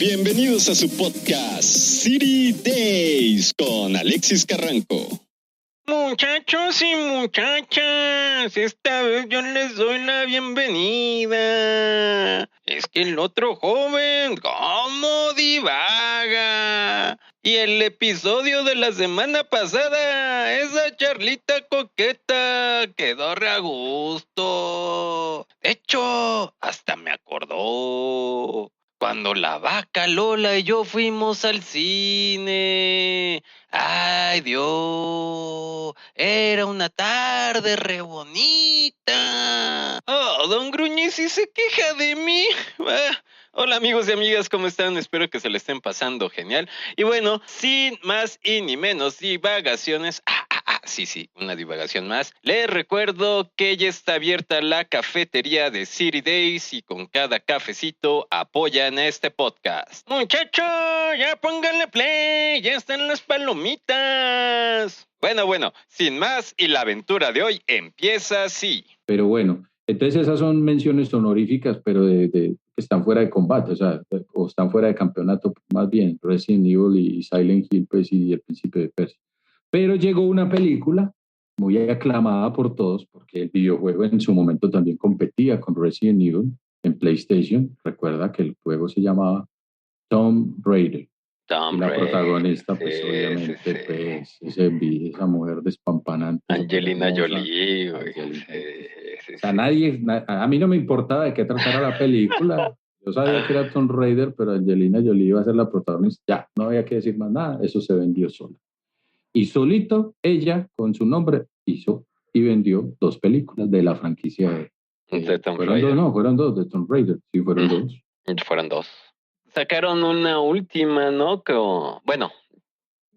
Bienvenidos a su podcast City Days con Alexis Carranco. Muchachos y muchachas, esta vez yo les doy la bienvenida. Es que el otro joven, ¿cómo divaga? Y el episodio de la semana pasada, esa charlita coqueta, quedó re a gusto. De hecho, hasta me acordó cuando la vaca Lola y yo fuimos al cine. ¡Ay, Dios! Era una tarde re bonita. Oh, don Gruñi sí se queja de mí. Hola amigos y amigas, ¿cómo están? Espero que se le estén pasando genial. Y bueno, sin más y ni menos divagaciones. Sí, una divagación más. Les recuerdo que ya está abierta la cafetería de City Days y con cada cafecito apoyan a este podcast. Muchachos, ya pónganle play, ya están las palomitas. Bueno, sin más y la aventura de hoy empieza así. Pero bueno, entonces esas son menciones honoríficas, pero que están fuera de combate, o están fuera de campeonato, más bien, Resident Evil y Silent Hill, pues, y El Príncipe de Persia. Pero llegó una película muy aclamada por todos, porque el videojuego en su momento también competía con Resident Evil en PlayStation. Recuerda que el juego se llamaba Tomb Raider. Y la protagonista, pues, obviamente, pues, esa mujer despampanante. Angelina Jolie, güey. O sea, a mí no me importaba de qué tratara la película. Yo sabía que era Tomb Raider, pero Angelina Jolie iba a ser la protagonista. Ya, no había que decir más nada. Eso se vendió solo. Y solito, ella, con su nombre, hizo y vendió 2 películas de la franquicia de Tomb Raider. Fueron dos de Tomb Raider. Sí, fueron 2. Fueron 2. Sacaron una última, ¿no? Bueno,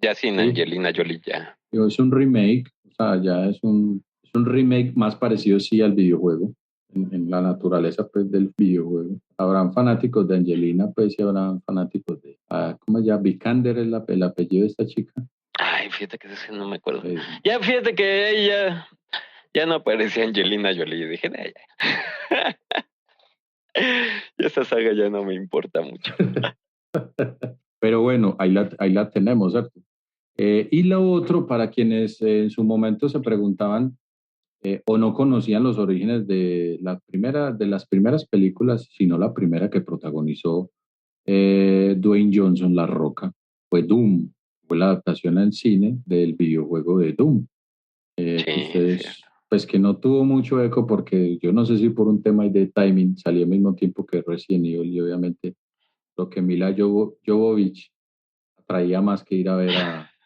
ya sin Angelina Jolie ya. Es un remake, o sea, ya es un remake más parecido, sí, al videojuego, en la naturaleza, pues, del videojuego. Habrán fanáticos de Angelina, pues, y habrán fanáticos de, ¿cómo se llama? Vikander es el apellido de esta chica. Ay, fíjate que no me acuerdo. Sí. Ya fíjate que ella ya no aparecía Angelina Jolie, dije, ya. Y esa saga ya no me importa mucho. Pero bueno, ahí la tenemos, ¿cierto? Y lo otro, para quienes en su momento se preguntaban o no conocían los orígenes de las primeras películas, sino la primera que protagonizó Dwayne Johnson, La Roca, fue Doom, fue la adaptación al cine del videojuego de Doom. Pues que no tuvo mucho eco porque yo no sé si por un tema de timing salió al mismo tiempo que Resident Evil y obviamente lo que Mila Jovovich atraía más que ir a ver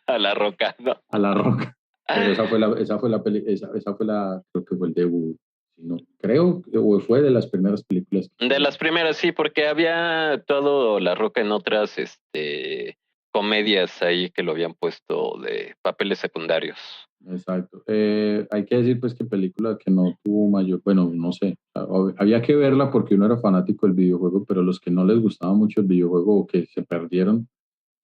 a La Roca, ¿no? A La Roca. Pero esa fue la, creo que fue el debut, no, creo, o fue de las primeras películas. De las primeras, sí, porque había todo La Roca en otras comedias ahí que lo habían puesto de papeles secundarios. Exacto. Hay que decir, pues, que película que no tuvo mayor, bueno, no sé, había que verla porque uno era fanático del videojuego, pero los que no les gustaba mucho el videojuego o que se perdieron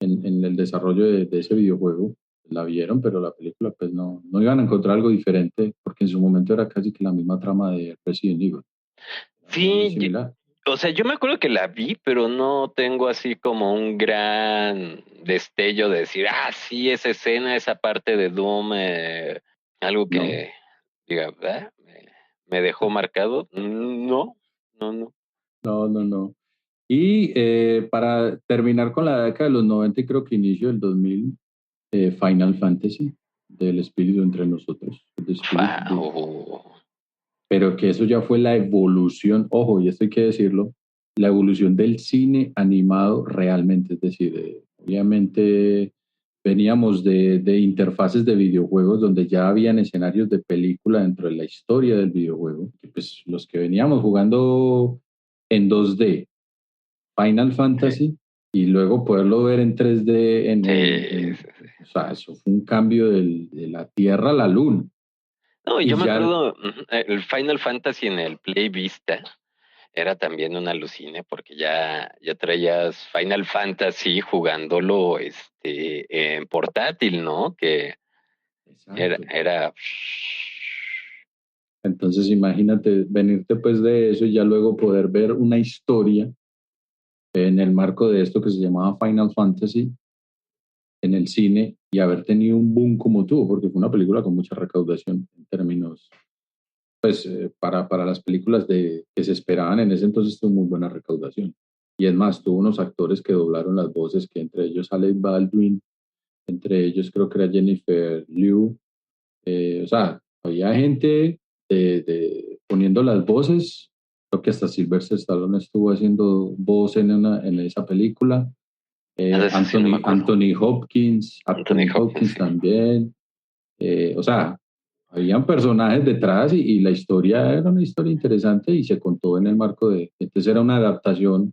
en el desarrollo de ese videojuego, la vieron, pero la película, pues, no iban a encontrar algo diferente porque en su momento era casi que la misma trama de Resident Evil. Sí, o sea, yo me acuerdo que la vi, pero no tengo así como un gran destello de decir, sí, esa escena, esa parte de Doom, algo que diga, me dejó marcado. No. Y para terminar con la década de los 90 y creo que inicio del 2000, Final Fantasy, del espíritu entre nosotros. Pero que eso ya fue la evolución, ojo, y esto hay que decirlo, la evolución del cine animado realmente, es decir, obviamente veníamos de interfaces de videojuegos donde ya habían escenarios de película dentro de la historia del videojuego, que pues los que veníamos jugando en 2D, Final Fantasy, y luego poderlo ver en 3D, o sea, eso fue un cambio de la Tierra a la Luna. No, yo me acuerdo, el Final Fantasy en el Play Vista era también un alucine porque ya traías Final Fantasy jugándolo en portátil, ¿no? Que era... Entonces imagínate venirte pues de eso y ya luego poder ver una historia en el marco de esto que se llamaba Final Fantasy en el cine y haber tenido un boom como tuvo, porque fue una película con mucha recaudación en términos, pues para las películas que se esperaban en ese entonces tuvo muy buena recaudación. Y es más, tuvo unos actores que doblaron las voces, que entre ellos Alec Baldwin, entre ellos creo que era Jennifer Liu, o sea, había gente poniendo las voces, creo que hasta Sylvester Stallone estuvo haciendo voz en esa película. Ah, de ese sí no me acuerdo. Anthony Hopkins Anthony Hopkins, sí. también. O sea, habían personajes detrás y la historia era una historia interesante y se contó en el marco entonces era una adaptación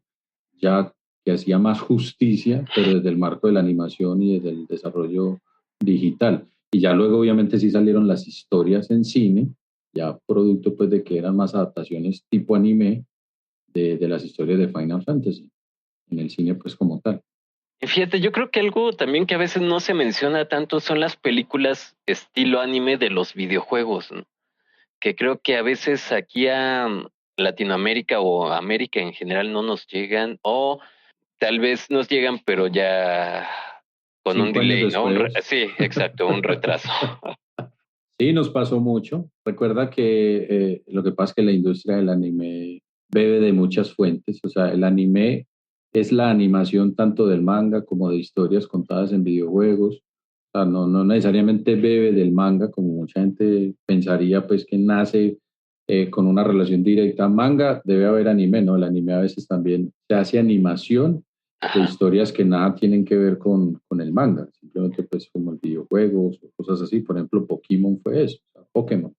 ya que hacía más justicia, pero desde el marco de la animación y desde el desarrollo digital. Y ya luego obviamente sí salieron las historias en cine, ya producto pues de que eran más adaptaciones tipo anime de las historias de Final Fantasy, en el cine pues como tal. Y fíjate, yo creo que algo también que a veces no se menciona tanto son las películas estilo anime de los videojuegos, ¿no? Que creo que a veces aquí a Latinoamérica o a América en general no nos llegan, o tal vez nos llegan, pero ya con un 5 años delay, ¿no? después. Sí, exacto, un retraso. Sí, nos pasó mucho. Recuerda que lo que pasa es que la industria del anime bebe de muchas fuentes. O sea, el anime es la animación tanto del manga como de historias contadas en videojuegos. O sea, no necesariamente bebe del manga, como mucha gente pensaría, pues que nace con una relación directa. Manga, debe haber anime, ¿no? El anime a veces también se hace animación de Ajá. historias que nada tienen que ver con el manga, simplemente pues como el videojuegos o cosas así. Por ejemplo, Pokémon fue eso, o sea, Pokémon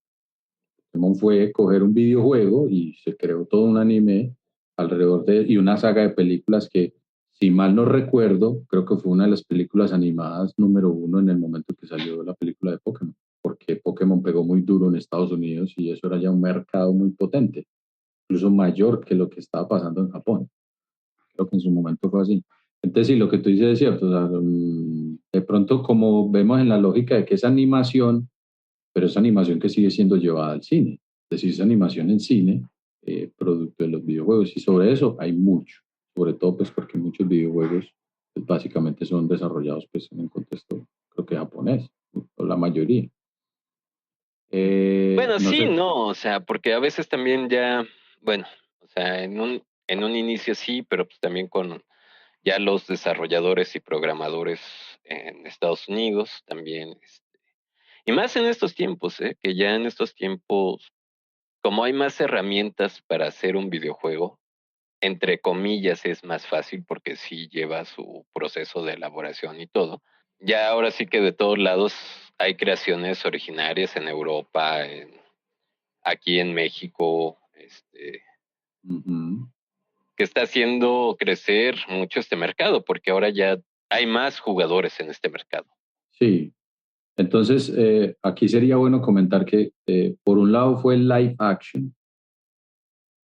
fue coger un videojuego y se creó todo un anime alrededor y una saga de películas que, si mal no recuerdo, creo que fue una de las películas animadas número uno en el momento que salió la película de Pokémon, porque Pokémon pegó muy duro en Estados Unidos y eso era ya un mercado muy potente, incluso mayor que lo que estaba pasando en Japón. Creo que en su momento fue así. Entonces, sí, lo que tú dices es cierto. O sea, de pronto, como vemos en la lógica de que es animación, pero es animación que sigue siendo llevada al cine. Es decir, es animación en cine, producto de los videojuegos. Y sobre eso hay mucho. Sobre todo, pues, porque muchos videojuegos pues, básicamente son desarrollados pues, en un contexto, creo que japonés, o la mayoría. Bueno, No sí, sé. no, o sea, porque a veces también ya, bueno, o sea, en un inicio sí, pero pues también con ya los desarrolladores y programadores en Estados Unidos también, y más en estos tiempos, que ya en estos tiempos, como hay más herramientas para hacer un videojuego, entre comillas es más fácil porque sí lleva su proceso de elaboración y todo. Ya ahora sí que de todos lados hay creaciones originarias en Europa, aquí en México, Ujú. que está haciendo crecer mucho este mercado, porque ahora ya hay más jugadores en este mercado. Sí. Entonces, aquí sería bueno comentar que, por un lado, fue el live action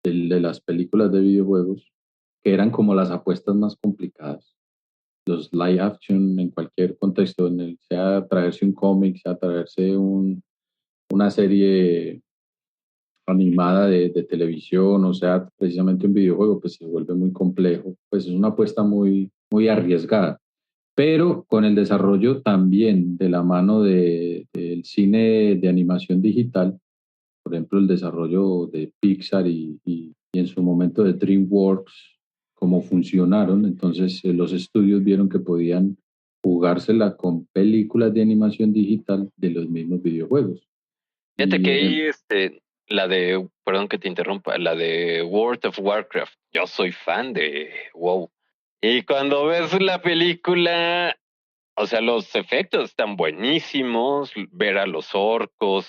de las películas de videojuegos, que eran como las apuestas más complicadas. Los live action en cualquier contexto, sea traerse un cómic, sea traerse una serie animada de televisión, o sea precisamente un videojuego, pues se vuelve muy complejo, pues es una apuesta muy arriesgada. Pero con el desarrollo también de la mano del cine de animación digital, por ejemplo, el desarrollo de Pixar y en su momento de DreamWorks, cómo funcionaron. Entonces, los estudios vieron que podían jugársela con películas de animación digital de los mismos videojuegos. Fíjate Y que ahí, la de, perdón que te interrumpa, la de World of Warcraft, yo soy fan de WoW. Y cuando ves la película, o sea, los efectos están buenísimos, ver a los orcos,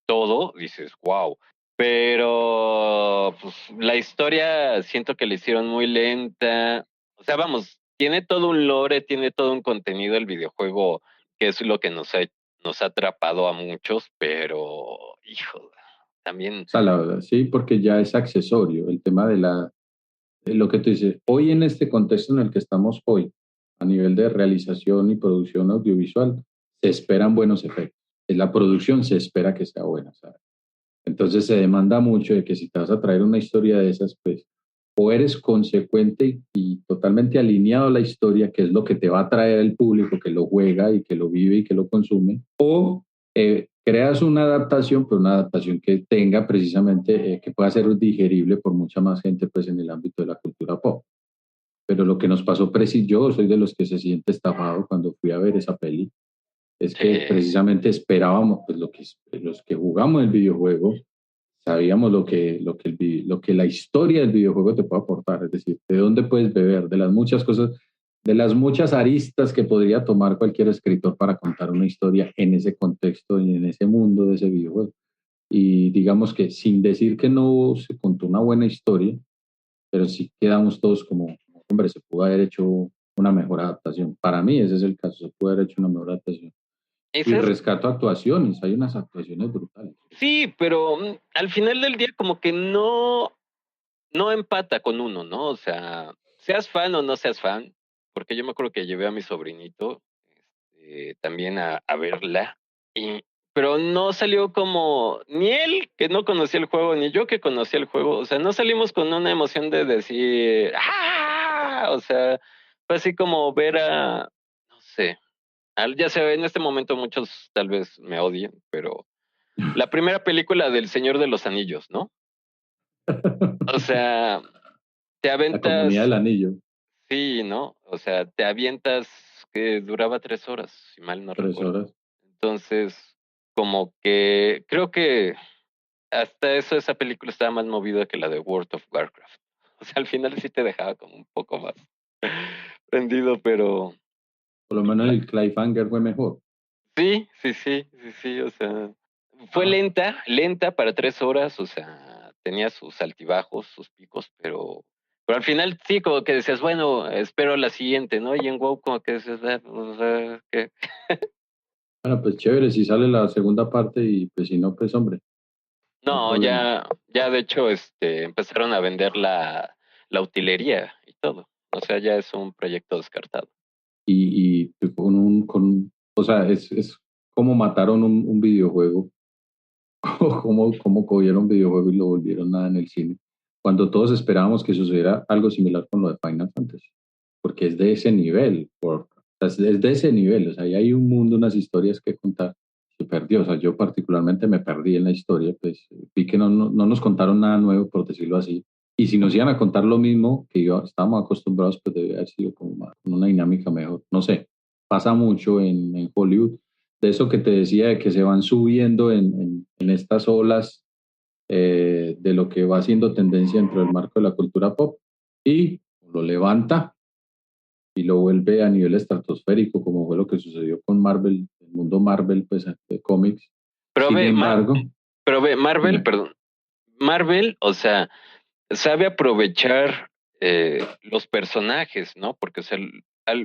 todo, dices, wow. Pero pues, la historia siento que la hicieron muy lenta. O sea, vamos, tiene todo un lore, tiene todo un contenido el videojuego, que es lo que nos ha atrapado a muchos, pero, hijo, también, o sea, la verdad, sí, porque ya es accesorio. El tema de lo que tú dices, hoy en este contexto en el que estamos hoy, a nivel de realización y producción audiovisual, se esperan buenos efectos. En la producción se espera que sea buena, ¿sabes? Entonces se demanda mucho de que si te vas a traer una historia de esas, pues o eres consecuente y totalmente alineado a la historia, que es lo que te va a traer el público que lo juega y que lo vive y que lo consume, o creas una adaptación, pero una adaptación que tenga precisamente, que pueda ser digerible por mucha más gente pues en el ámbito de la cultura pop. Pero lo que nos pasó, yo soy de los que se siente estafado cuando fui a ver esa peli, es que precisamente esperábamos, pues los que jugamos el videojuego, sabíamos lo que la historia del videojuego te puede aportar, es decir, de dónde puedes beber, de las muchas cosas, de las muchas aristas que podría tomar cualquier escritor para contar una historia en ese contexto y en ese mundo de ese videojuego. Y digamos que sin decir que no se contó una buena historia, pero sí quedamos todos como, hombre, se pudo haber hecho una mejor adaptación. Para mí ese es el caso, se pudo haber hecho una mejor adaptación. Y rescato actuaciones, hay unas actuaciones brutales. Sí, pero al final del día como que no empata con uno, ¿no? O sea, seas fan o no seas fan, porque yo me acuerdo que llevé a mi sobrinito también a verla, pero no salió como, ni él que no conocía el juego, ni yo que conocía el juego, o sea, no salimos con una emoción de decir, ¡ah! O sea, fue así como ver a, no sé, ya sé, en este momento muchos tal vez me odien, pero la primera película del Señor de los Anillos, ¿no? O sea, te La Comunidad aventas, del Anillo. sí, ¿no? O sea, te avientas que duraba 3 horas, si mal no 3 recuerdo. horas. Entonces, como que creo que hasta eso esa película estaba más movida que la de World of Warcraft. O sea, al final sí te dejaba como un poco más prendido, pero Por lo menos el cliffhanger fue mejor. sí, o sea, fue lenta para 3 horas, o sea, tenía sus altibajos, sus picos, pero al final sí, como que decías, bueno, espero la siguiente, ¿no? Y en WoW como que decías, o sea, ¿qué? Bueno, pues chévere, si sale la segunda parte y pues si no, pues hombre, no hay No, problema. ya de hecho, empezaron a vender la utilería y todo. O sea, ya es un proyecto descartado. Y o sea, es como mataron un videojuego, como cogieron un videojuego y lo volvieron nada en el cine, cuando todos esperábamos que sucediera algo similar con lo de Final Fantasy, porque es de ese nivel, o sea, es de ese nivel, o sea, ahí hay un mundo, unas historias que contar. Se perdió, o sea, yo particularmente me perdí en la historia, pues vi que no nos contaron nada nuevo, por decirlo así, y si nos iban a contar lo mismo que yo estábamos acostumbrados, pues debe haber sido como con una dinámica mejor, no sé, pasa mucho en Hollywood, de eso que te decía, de que se van subiendo en estas olas de lo que va siendo tendencia dentro del marco de la cultura pop y lo levanta y lo vuelve a nivel estratosférico, como fue lo que sucedió con Marvel, el mundo Marvel, pues de cómics. Pero Sin ve, embargo, Marvel, dime, perdón, Marvel, o sea, sabe aprovechar los personajes, ¿no? Porque, o sea,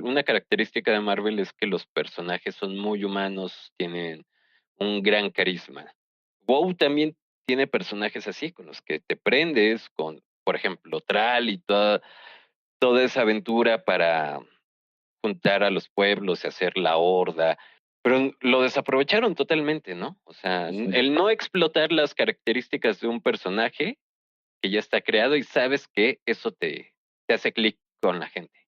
una característica de Marvel es que los personajes son muy humanos, tienen un gran carisma. WoW también tiene personajes así, con los que te prendes, con, por ejemplo, Thrall y toda esa aventura para juntar a los pueblos y hacer la horda. Pero lo desaprovecharon totalmente, ¿no? O sea, el no explotar las características de un personaje que ya está creado y sabes que eso te hace clic con la gente.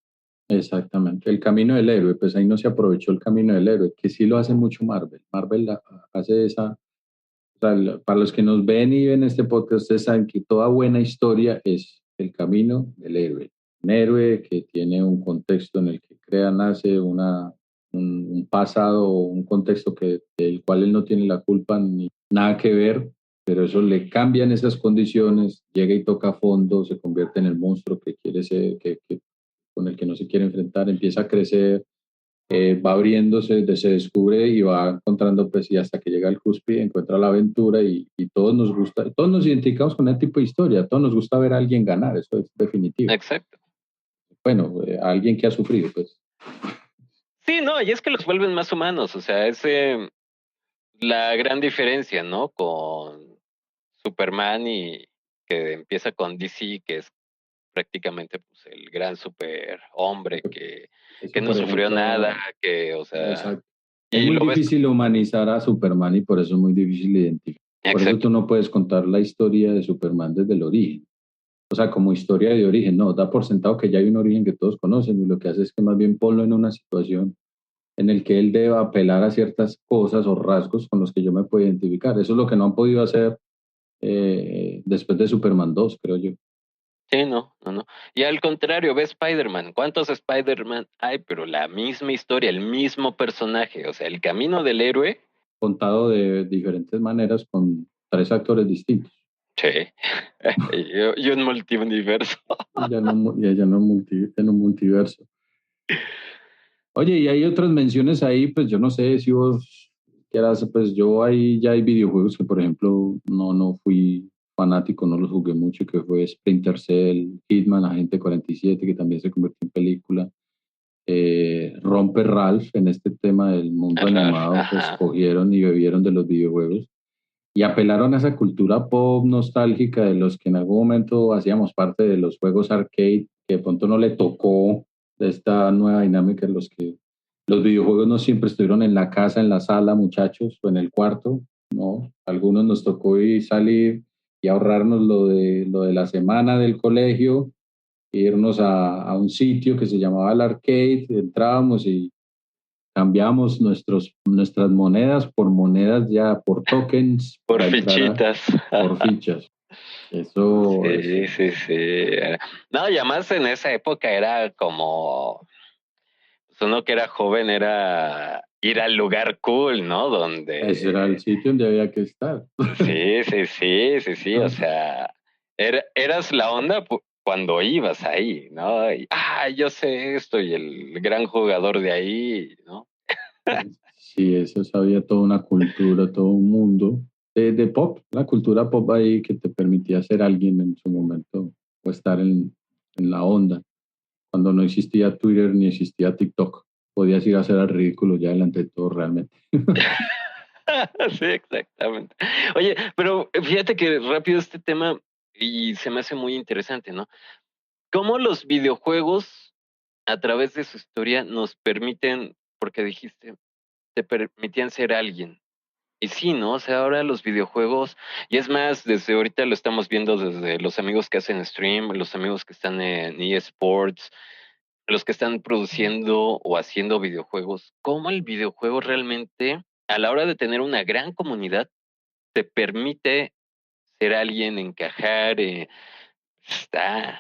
exactamente, el camino del héroe, pues ahí no se aprovechó el camino del héroe, que sí lo hace mucho Marvel. Marvel hace esa, o sea, para los que nos ven y ven este podcast, ustedes saben que toda buena historia es el camino del héroe. Un héroe que tiene un contexto en el que crea, nace un pasado o un contexto del cual él no tiene la culpa ni nada que ver, pero eso le cambian esas condiciones, llega y toca a fondo, se convierte en el monstruo que quiere ser, con el que no se quiere enfrentar, empieza a crecer, va abriéndose, se descubre y va encontrando, pues, y hasta que llega al cúspide, encuentra la aventura y todos nos gusta, todos nos identificamos con ese tipo de historia, todos nos gusta ver a alguien ganar, eso es definitivo. Exacto. Bueno, a alguien que ha sufrido, pues. Sí, no, y es que los vuelven más humanos, o sea, es la gran diferencia, ¿no? Con Superman y que empieza con DC, que es prácticamente pues, el gran superhombre Eso, que no por sufrió nada, ejemplo, que, o sea, exacto. Es y muy lo ves. difícil humanizar a Superman y por eso es muy difícil identificar. Por eso Exacto. tú no puedes contar la historia de Superman desde el origen. o sea, como historia de origen, no, da por sentado que ya hay un origen que todos conocen y lo que hace es que más bien ponlo en una situación en el que él deba apelar a ciertas cosas o rasgos con los que yo me puedo identificar. Eso es lo que no han podido hacer después de Superman 2, creo yo. Sí, no, no, no. Y al contrario, ve Spider-Man. ¿Cuántos Spider-Man hay? Pero la misma historia, el mismo personaje. O sea, el camino del héroe. Contado de diferentes maneras con tres actores distintos. Sí. y un multiverso. En un multiverso. Oye, y hay otras menciones ahí, pues yo no sé si vos quieras, pues yo ahí ya hay videojuegos que, por ejemplo, no fui fanático, no los jugué mucho, que fue Splinter Cell, Hitman, Agente 47, que también se convirtió en película. Romper Ralph, en este tema del mundo Ralph, animado, pues ajá. cogieron y bebieron de los videojuegos y apelaron a esa cultura pop nostálgica de los que en algún momento hacíamos parte de los juegos arcade, que de pronto no le tocó de esta nueva dinámica en los que los videojuegos no siempre estuvieron en la casa, en la sala, muchachos, o en el cuarto, ¿no? Algunos nos tocó ir salir y ahorrarnos lo de la semana del colegio, e irnos a un sitio que se llamaba el arcade, entrábamos y cambiamos nuestras monedas por monedas ya, por tokens, Por para entrar fichitas. por fichas. Eso es, Sí, sí, sí. No, y además en esa época era como, pues uno que era joven era ir al lugar cool, ¿no? ese era el Donde, sitio donde había que estar. sí, sí, sí, sí, sí, o sea, eras la onda cuando ibas ahí, ¿no? Y, yo sé esto y el gran jugador de ahí, ¿no? Sí, eso había toda una cultura, todo un mundo de pop, la cultura pop ahí que te permitía ser alguien en su momento o estar en la onda. Cuando no existía Twitter ni existía TikTok, podías ir a hacer el ridículo ya delante de todo realmente. Sí, exactamente. Oye, pero fíjate que rápido este tema y se me hace muy interesante, ¿no? Cómo los videojuegos, a través de su historia, nos permiten, porque dijiste, te permitían ser alguien. Y sí, ¿no? O sea, ahora los videojuegos, y es más, desde ahorita lo estamos viendo desde los amigos que hacen stream, los amigos que están en eSports, los que están produciendo o haciendo videojuegos, cómo el videojuego realmente, a la hora de tener una gran comunidad, te permite ser alguien, encajar, está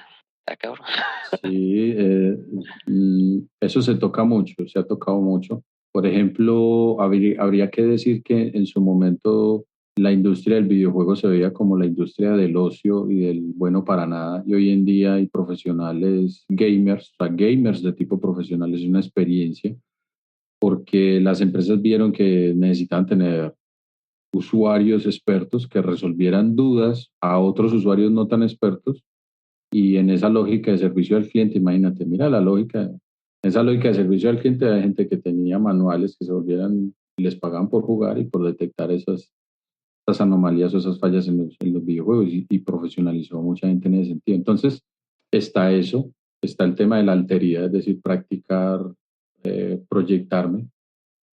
cabrón. Sí, eso se toca mucho, se ha tocado mucho. Por ejemplo, habría que decir que en su momento la industria del videojuego se veía como la industria del ocio y del bueno para nada. Y hoy en día hay profesionales gamers, o sea, gamers de tipo profesional, es una experiencia, porque las empresas vieron que necesitaban tener usuarios expertos que resolvieran dudas a otros usuarios no tan expertos y en esa lógica de servicio al cliente, imagínate, mira la lógica, en esa lógica de servicio al cliente hay gente que tenía manuales que se volvieran, les pagaban por jugar y por detectar esas anomalías o esas fallas en los videojuegos y profesionalizó a mucha gente en ese sentido. Entonces, está eso, está el tema de la alteridad, es decir, practicar, proyectarme,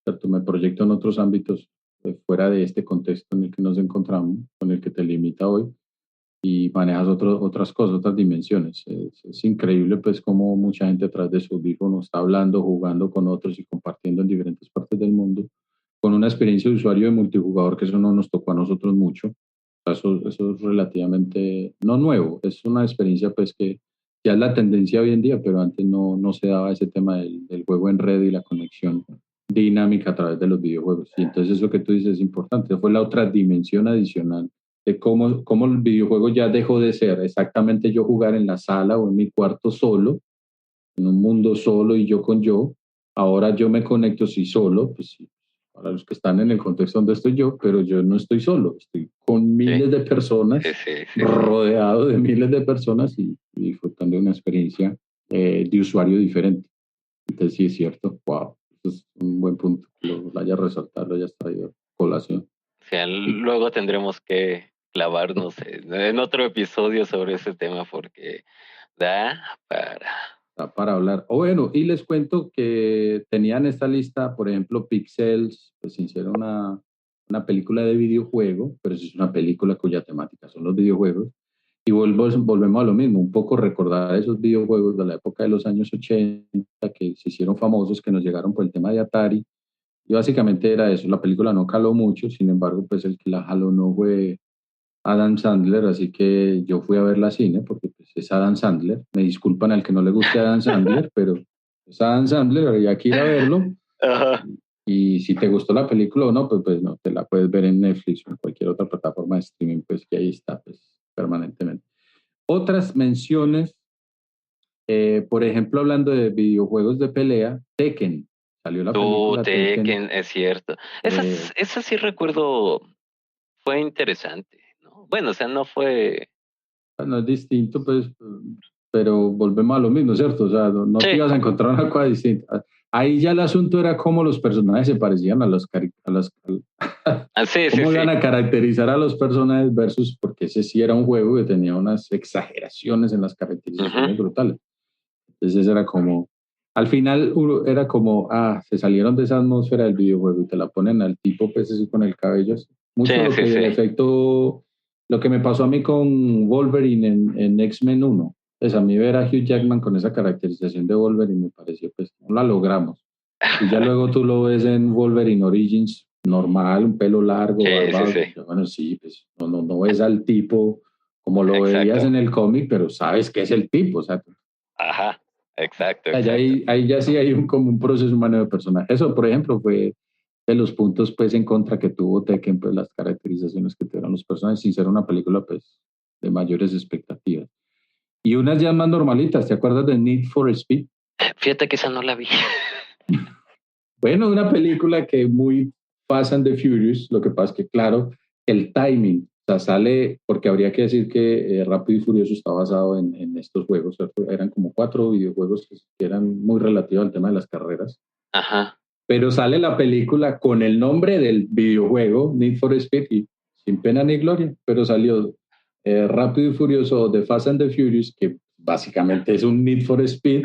¿cierto? Me proyecto en otros ámbitos fuera de este contexto en el que nos encontramos, con el que te limita hoy y manejas otras cosas, otras dimensiones. Es increíble pues cómo mucha gente atrás de su audífono está hablando, jugando con otros y compartiendo en diferentes partes del mundo con una experiencia de usuario de multijugador que eso no nos tocó a nosotros mucho. O sea, eso es relativamente no nuevo, es una experiencia pues que ya es la tendencia hoy en día, pero antes no se daba ese tema del juego en red y la conexión dinámica a través de los videojuegos. Y entonces eso que tú dices es importante, fue la otra dimensión adicional de cómo el videojuego ya dejó de ser exactamente yo jugar en la sala o en mi cuarto solo, en un mundo solo y yo con yo. Ahora yo me conecto sí solo, pues sí, para los que están en el contexto donde estoy yo, pero yo no estoy solo, estoy con Sí, miles de sí, personas, sí, sí, sí. rodeado de miles de personas y disfrutando de una experiencia de usuario diferente. Entonces sí es cierto, wow, eso es un buen punto, lo hayas resaltado, lo hayas traído a colación. O sea, Y luego tendremos que clavarnos en otro episodio sobre ese tema porque da para... está para hablar. O bueno, y les cuento que tenían esta lista, por ejemplo, Pixels, pues hicieron una película de videojuego, pero eso es una película cuya temática son los videojuegos. Y volvemos a lo mismo, un poco recordar esos videojuegos de la época de los años 80 que se hicieron famosos, que nos llegaron por el tema de Atari. Y básicamente era eso, la película no caló mucho, sin embargo, pues el que la jaló no fue Adam Sandler, así que yo fui a ver la cine porque pues, es Adam Sandler. Me disculpan al que no le guste Adam Sandler, pero es Adam Sandler, había que ir a verlo. Ajá. Y si te gustó la película o no, pues no, te la puedes ver en Netflix o en cualquier otra plataforma de streaming, pues que ahí está, pues permanentemente. Otras menciones, por ejemplo, hablando de videojuegos de pelea, Tekken. Salió la película Tekken, es cierto. Esa sí recuerdo, fue interesante, ¿no? Bueno, o sea, no fue... No es distinto, pues, pero volvemos a lo mismo, ¿cierto? O sea, no te ibas a encontrar una cosa distinta. Ahí ya el asunto era cómo los personajes se parecían a las cómo iban a caracterizar a los personajes versus, porque ese sí era un juego que tenía unas exageraciones en las caracterizaciones brutales. Entonces era como, al final era como, se salieron de esa atmósfera del videojuego y te la ponen al tipo, pues así con el cabello así. Mucho lo que de efecto, lo que me pasó a mí con Wolverine en X-Men 1. Pues a mí ver a Hugh Jackman con esa caracterización de Wolverine me pareció, pues no la logramos. Y ya luego tú lo ves en Wolverine Origins, normal, un pelo largo, barbado. Bueno, sí, pues no ves al tipo como lo veías en el cómic, pero sabes que es el tipo, o sea. Ajá, exacto. Ahí ya sí hay como un proceso humano de personaje. Eso, por ejemplo, fue de los puntos pues en contra que tuvo Tekken, pues las caracterizaciones que tuvieron los personajes, sin ser una película pues de mayores expectativas. Y unas ya más normalitas, ¿te acuerdas de Need for Speed? Fíjate que esa no la vi. Bueno, una película que muy Fast and the Furious, lo que pasa es que claro, el timing, o sea, sale, porque habría que decir que Rápido y Furioso está basado en estos juegos, ¿cierto? Eran como 4 videojuegos que eran muy relativos al tema de las carreras. Ajá. Pero sale la película con el nombre del videojuego, Need for Speed, y sin pena ni gloria, pero salió Rápido y Furioso, The Fast and the Furious, que básicamente es un Need for Speed,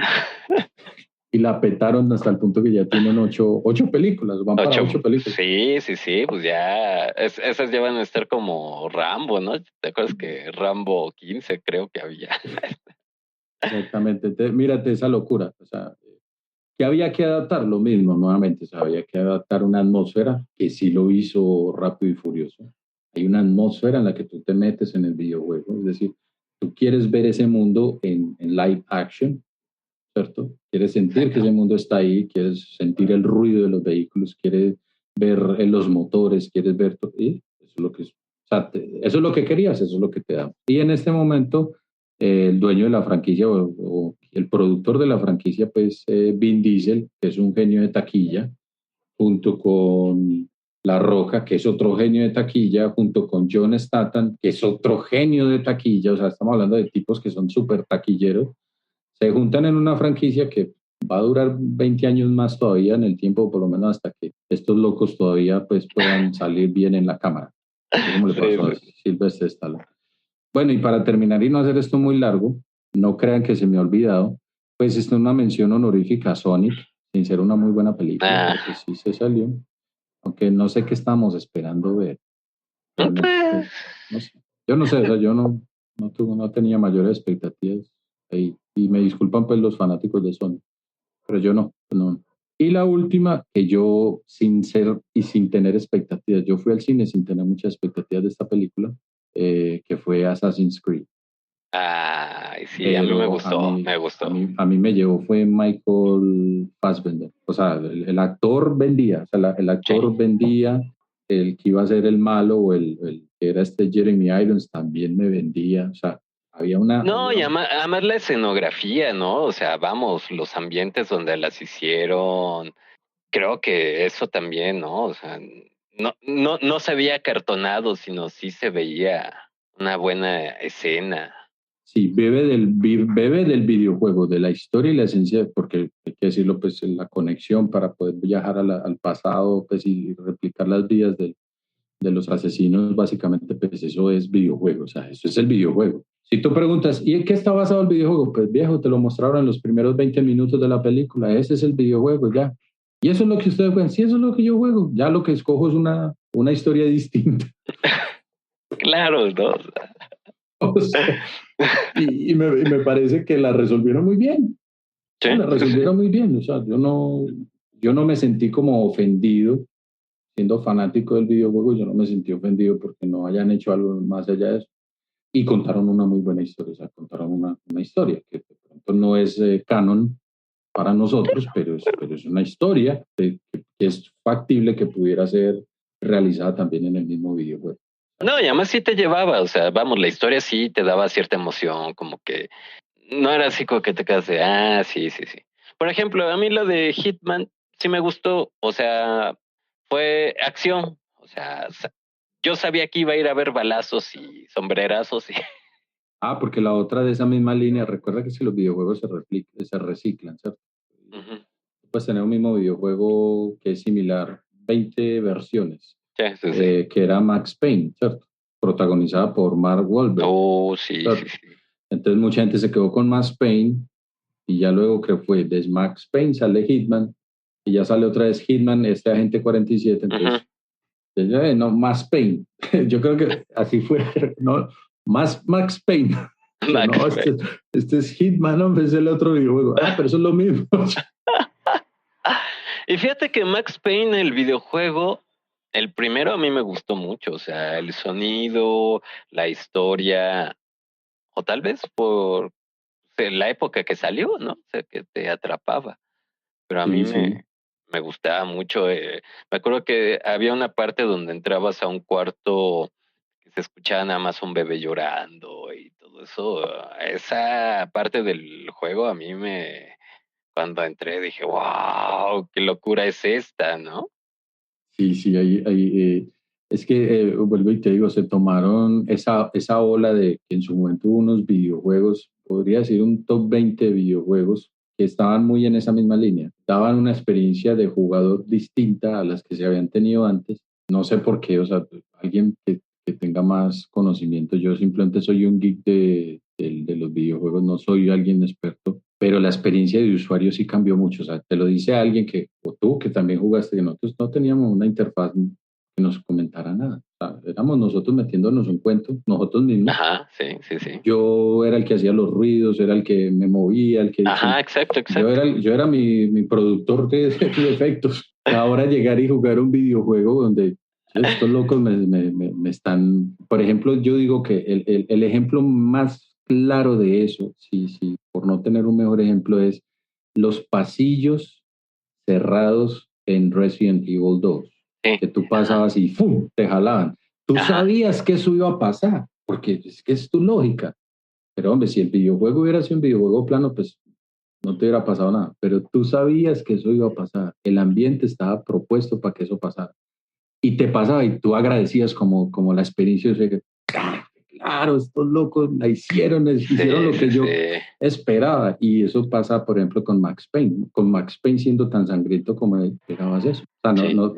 y la petaron hasta el punto que ya tienen 8 películas, van para 8 películas. Sí, pues ya, esas ya van a estar como Rambo, ¿no? ¿Te acuerdas que Rambo 15 creo que había? Exactamente, mírate esa locura, o sea, que había que adaptar lo mismo nuevamente, o sea, había que adaptar una atmósfera que sí lo hizo Rápido y Furioso. Hay una atmósfera en la que tú te metes en el videojuego, es decir, tú quieres ver ese mundo en live action, ¿cierto? Quieres sentir que ese mundo está ahí, quieres sentir el ruido de los vehículos, quieres ver los motores, quieres ver todo. Y eso es lo que, eso es lo que querías, eso es lo que te da. Y en este momento, el dueño de la franquicia o el productor de la franquicia, pues Vin Diesel, que es un genio de taquilla, junto con La Roca, que es otro genio de taquilla, junto con John Statham, que es otro genio de taquilla, o sea, estamos hablando de tipos que son súper taquilleros, se juntan en una franquicia que va a durar 20 años más todavía en el tiempo, por lo menos hasta que estos locos todavía pues puedan salir bien en la cámara. Así como le pasó a Sylvester Stallone. Bueno, y para terminar y no hacer esto muy largo, no crean que se me ha olvidado, pues es una mención honorífica a Sonic, sin ser una muy buena película, porque sí se salió, aunque no sé qué estamos esperando ver. Realmente, no sé. Yo no sé, o sea, yo no tenía mayores expectativas ahí. Y me disculpan pues los fanáticos de Sonic, pero yo no. Y la última, que yo sin ser y sin tener expectativas, yo fui al cine sin tener muchas expectativas de esta película, que fue Assassin's Creed. Sí, pero a mí me gustó. A mí me llevó fue Michael Fassbender. O sea, el actor vendía, o sea, el actor vendía, el que iba a ser el malo o el que era Jeremy Irons también me vendía, o sea, había una... No, y además la escenografía, ¿no? O sea, vamos, los ambientes donde las hicieron, creo que eso también, ¿no? O sea, no se veía acartonado, sino sí se veía una buena escena. Sí, bebe del videojuego, de la historia y la esencia, porque hay que decirlo, pues la conexión para poder viajar al pasado pues, y replicar las vidas de los asesinos, básicamente, pues eso es videojuego, o sea, eso es el videojuego. Si tú preguntas, ¿y en qué está basado el videojuego? Pues viejo, te lo mostraron en los primeros 20 minutos de la película, ese es el videojuego, ya. Y eso es lo que ustedes juegan, sí, eso es lo que yo juego, ya lo que escojo es una historia distinta. Claro, ¿no? O sea, y me parece que la resolvieron muy bien. Sí, La sí, sí. resolvieron muy bien. O sea, yo no me sentí como ofendido siendo fanático del videojuego. Yo no me sentí ofendido porque no hayan hecho algo más allá de eso. Y contaron una muy buena historia. O sea, contaron una historia que de pronto no es canon para nosotros, pero es una historia que es factible que pudiera ser realizada también en el mismo videojuego. No, y además sí te llevaba, o sea, vamos, la historia sí te daba cierta emoción, como que no era así como que te quedas de, sí, sí, sí. Por ejemplo, a mí lo de Hitman sí me gustó, o sea, fue acción, o sea, yo sabía que iba a ir a ver balazos y sombrerazos y... Porque la otra de esa misma línea, recuerda que si los videojuegos se reciclan, ¿cierto? Ujú. Puedes tener un mismo videojuego que es similar, 20 versiones, Sí, sí, sí. que era Max Payne, ¿cierto? Protagonizada por Mark Wahlberg, Oh, sí, sí, ¿cierto? sí. Entonces mucha gente se quedó con Max Payne y ya luego que fue de Max Payne sale Hitman y ya sale otra vez Hitman, este agente 47, Ujú. entonces no, Max Payne. Yo creo que así fue, no, más Max Payne. Yo Max no, Payne. este es Hitman, no, es el otro videojuego. Pero eso es lo mismo. Y fíjate que Max Payne, el videojuego, el primero a mí me gustó mucho, o sea, el sonido, la historia, o tal vez por la época que salió, ¿no? O sea, que te atrapaba. Pero a mí Sí, sí. me gustaba mucho. Me acuerdo que había una parte donde entrabas a un cuarto que se escuchaba nada más un bebé llorando y todo eso. Esa parte del juego a mí cuando entré dije, wow, qué locura es esta, ¿no? Sí, sí, es que, vuelvo y te digo, se tomaron esa ola de que en su momento hubo unos videojuegos, podría decir un top 20 de videojuegos que estaban muy en esa misma línea. Daban una experiencia de jugador distinta a las que se habían tenido antes. No sé por qué, o sea, alguien que tenga más conocimiento. Yo simplemente soy un geek de los videojuegos, no soy alguien experto, pero la experiencia de usuario sí cambió mucho. O sea, te lo dice alguien o tú que también jugaste, que nosotros no teníamos una interfaz que nos comentara nada. O sea, éramos nosotros metiéndonos un cuento, nosotros mismos. Ajá, sí, sí, sí. Yo era el que hacía los ruidos, era el que me movía, Ajá, exacto, yo exacto. era, yo era mi productor de efectos. Ahora llegar y jugar un videojuego donde estos locos me están, por ejemplo, yo digo que el ejemplo más claro de eso, sí, sí, por no tener un mejor ejemplo, es los pasillos cerrados en Resident Evil 2, Sí, que tú ajá, pasabas y ¡fum! Te jalaban. Tú ajá. sabías que eso iba a pasar, porque es que es tu lógica. Pero hombre, si el videojuego hubiera sido un videojuego plano, pues no te hubiera pasado nada. Pero tú sabías que eso iba a pasar. El ambiente estaba propuesto para que eso pasara. Y te pasaba y tú agradecías como la experiencia de que, claro, estos locos la hicieron Sí, lo sí, que yo sí. esperaba. Y eso pasa, por ejemplo, con Max Payne. Con Max Payne siendo tan sangriento como esperabas eso. O sea, no, Sí. no,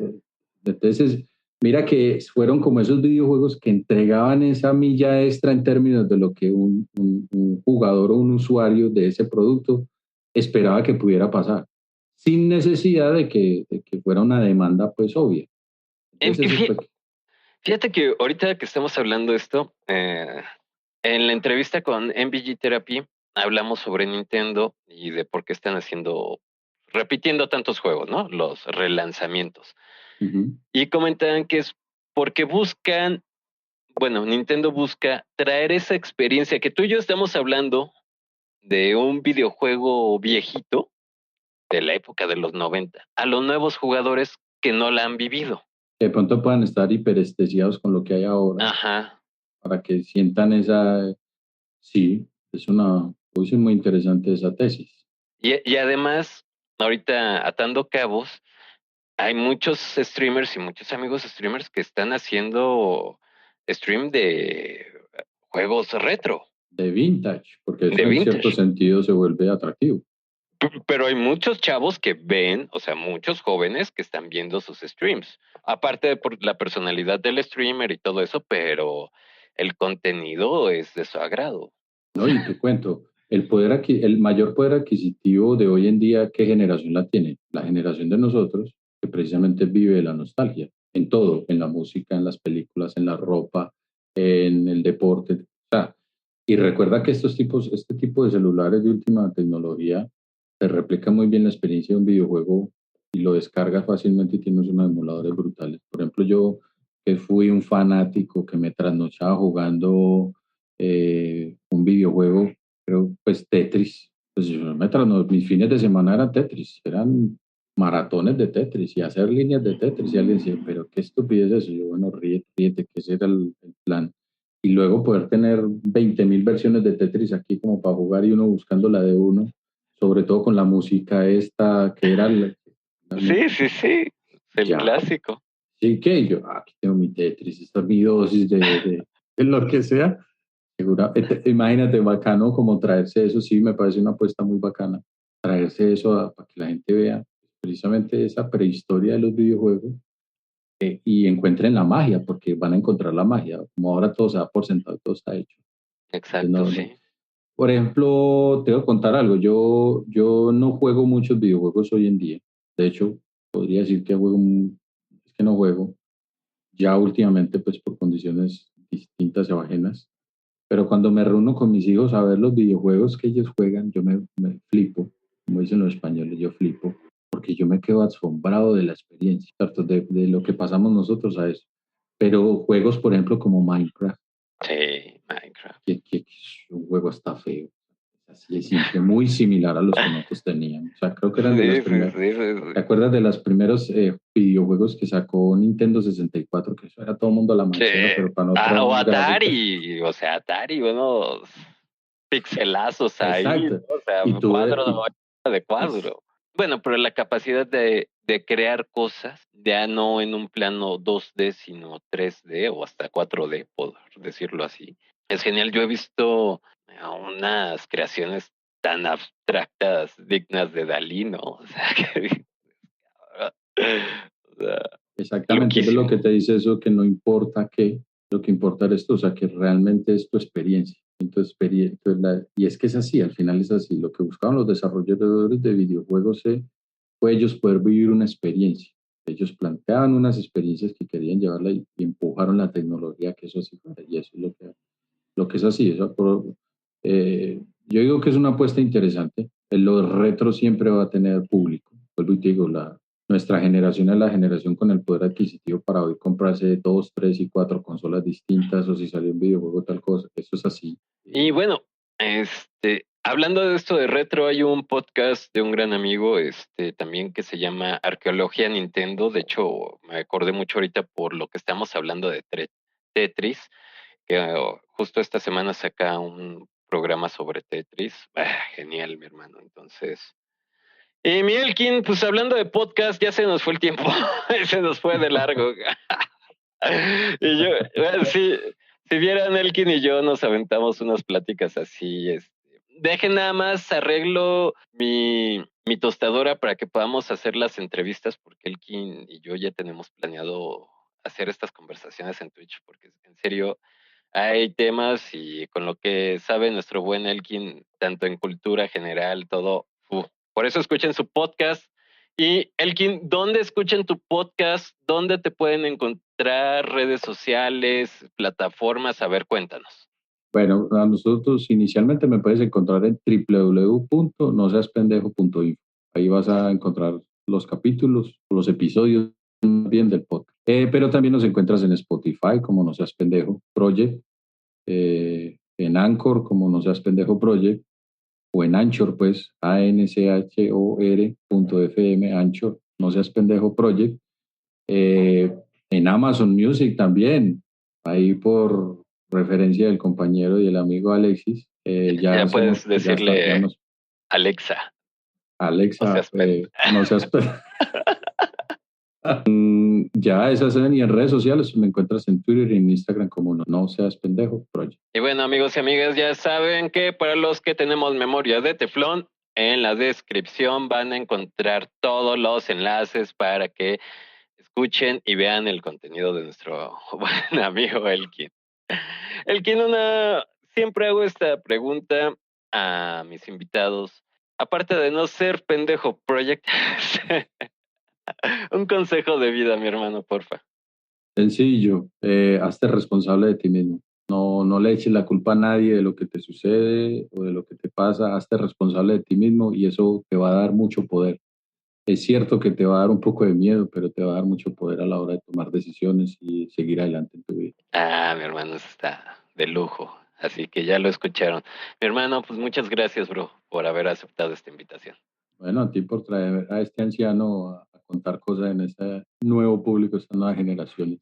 entonces, mira que fueron como esos videojuegos que entregaban esa milla extra en términos de lo que un jugador o un usuario de ese producto esperaba que pudiera pasar, sin necesidad de que fuera una demanda pues obvia. Y Entonces eso fue... fíjate que ahorita que estamos hablando de esto, en la entrevista con MVG Therapy hablamos sobre Nintendo y de por qué están repitiendo tantos juegos, ¿no? Los relanzamientos. Ujú. Y comentaban que es porque bueno, Nintendo busca traer esa experiencia que tú y yo estamos hablando de un videojuego viejito de la época de los 90 a los nuevos jugadores que no la han vivido. Que de pronto puedan estar hiperestesiados con lo que hay ahora, Ajá. para que sientan esa... Sí, es muy interesante esa tesis. Y además, ahorita atando cabos, hay muchos streamers y muchos amigos streamers que están haciendo stream de juegos retro, De vintage, porque de eso en cierto vintage. sentido se vuelve atractivo. Pero hay muchos chavos que ven, o sea, muchos jóvenes que están viendo sus streams. Aparte de por la personalidad del streamer y todo eso, pero el contenido es de su agrado. ¿No? Y te cuento, el mayor poder adquisitivo de hoy en día, ¿qué generación la tiene? La generación de nosotros, que precisamente vive de la nostalgia, en todo, en la música, en las películas, en la ropa, en el deporte. O sea, Y recuerda que este tipo de celulares de última tecnología te replica muy bien la experiencia de un videojuego y lo descargas fácilmente y tienes unos emuladores brutales. Por ejemplo, yo que fui un fanático que me trasnochaba jugando un videojuego, creo, pues Tetris. Pues mis fines de semana eran Tetris, eran maratones de Tetris y hacer líneas de Tetris. Y alguien decía, pero qué estupidez es eso. Yo, bueno, ríete, ríete, que ese era el plan. Y luego poder tener 20.000 versiones de Tetris aquí como para jugar y uno buscando la de uno, sobre todo con la música esta, que era Sí, el ya, clásico. sí que yo, aquí tengo mi Tetris, esta es mi dosis de lo que sea. Imagínate, bacano como traerse eso, sí, me parece una apuesta muy bacana, traerse eso para que la gente vea precisamente esa prehistoria de los videojuegos y encuentren la magia, porque van a encontrar la magia, como ahora todo se da por sentado, todo está hecho. Exacto, sí. Por ejemplo, te voy a contar algo, yo no juego muchos videojuegos hoy en día, de hecho, podría decir que es que no juego, ya últimamente pues por condiciones distintas o ajenas. Pero cuando me reúno con mis hijos a ver los videojuegos que ellos juegan, yo me flipo, como dicen los españoles, yo flipo, porque yo me quedo asombrado de la experiencia, ¿cierto? De lo que pasamos nosotros a eso. Pero juegos, por ejemplo, como Minecraft, Sí, Minecraft. que un juego está feo, así de simple, muy similar a los que nosotros teníamos. O sea, creo que eran de las primeras. ¿Te acuerdas de los primeros videojuegos que sacó Nintendo 64? Que eso era todo el mundo a la Sí. manchera, pero para nosotros O unas gráficas. Atari, o sea, Atari, unos pixelazos ahí, Exacto. ¿no? O sea, Y tuve, cuadro de es- cuadro. Bueno, pero la capacidad de crear cosas, ya no en un plano 2D, sino 3D o hasta 4D, por decirlo así. Es genial. Yo he visto unas creaciones tan abstractas, dignas de Dalí, ¿no? O sea, o sea, exactamente, es lo loquísimo. que te dice eso, que no importa qué, lo que importa es esto, o sea, que realmente es tu experiencia. Y es que es así, al final es así. Lo que buscaban los desarrolladores de videojuegos fue ellos poder vivir una experiencia. Ellos planteaban unas experiencias que querían llevarla y empujaron la tecnología que eso así fuera. Y eso es lo que es así. Yo digo que es una apuesta interesante. Los retros siempre va a tener público. Vuelvo y te digo, nuestra generación es la generación con el poder adquisitivo para hoy comprarse 2, 3 y 4 consolas distintas o si salió un videojuego tal cosa. Eso es así. Y bueno, hablando de esto de retro, hay un podcast de un gran amigo, también que se llama Arqueología Nintendo. De hecho, me acordé mucho ahorita por lo que estamos hablando de Tetris, que justo esta semana saca un programa sobre Tetris. Genial, mi hermano. Entonces, y mi Elkin, pues hablando de podcast, ya se nos fue el tiempo, se nos fue de largo. Y yo, si vieran Elkin y yo nos aventamos unas pláticas así, dejen nada más arreglo mi tostadora para que podamos hacer las entrevistas, porque Elkin y yo ya tenemos planeado hacer estas conversaciones en Twitch, porque en serio hay temas y con lo que sabe nuestro buen Elkin, tanto en cultura general, todo. Por eso escuchen su podcast. Y Elkin, ¿dónde escuchan tu podcast? ¿Dónde te pueden encontrar? ¿Redes sociales, plataformas? A ver, cuéntanos. Bueno, a nosotros inicialmente me puedes encontrar en www.noseaspendejo.info. Ahí vas a encontrar los capítulos, los episodios bien del podcast. Pero también nos encuentras en Spotify como No Seas Pendejo Project, en Anchor como No Seas Pendejo Project, o en Anchor, pues, anchor.fm, Anchor, No Seas Pendejo Project. Eh, en Amazon Music también, ahí por referencia del compañero y el amigo Alexis, ya Ya puedes hacemos, ya está, ya decirle nos, Alexa, no Alexa, seas pen. no seas, ya esas y en redes sociales me encuentras en Twitter y en Instagram como no seas pendejo, Project. Y bueno, amigos y amigas, ya saben que para los que tenemos memoria de teflón, en la descripción van a encontrar todos los enlaces para que escuchen y vean el contenido de nuestro buen amigo Elkin. Elkin, siempre hago esta pregunta a mis invitados. Aparte de no ser pendejo project, un consejo de vida, mi hermano, porfa. Sencillo, hazte responsable de ti mismo. No le eches la culpa a nadie de lo que te sucede o de lo que te pasa. Hazte responsable de ti mismo y eso te va a dar mucho poder. Es cierto que te va a dar un poco de miedo, pero te va a dar mucho poder a la hora de tomar decisiones y seguir adelante en tu vida. Mi hermano, eso está de lujo. Así que ya lo escucharon. Mi hermano, pues muchas gracias, bro, por haber aceptado esta invitación. Bueno, a ti por traer a este anciano a contar cosas en este nuevo público, estas nuevas generaciones.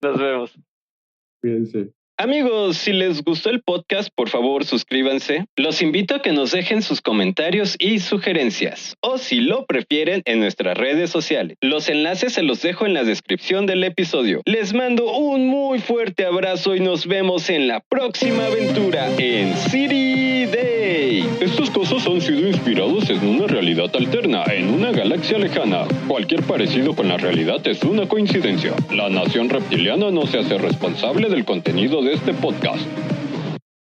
Nos vemos. Cuídense. Amigos, si les gustó el podcast, por favor suscríbanse. Los invito a que nos dejen sus comentarios y sugerencias, o si lo prefieren, en nuestras redes sociales. Los enlaces se los dejo en la descripción del episodio. Les mando un muy fuerte abrazo y nos vemos en la próxima aventura en City Day. Estos cosas han sido inspirados en una realidad alterna, en una galaxia lejana. Cualquier parecido con la realidad es una coincidencia. La nación reptiliana no se hace responsable del contenido de este podcast.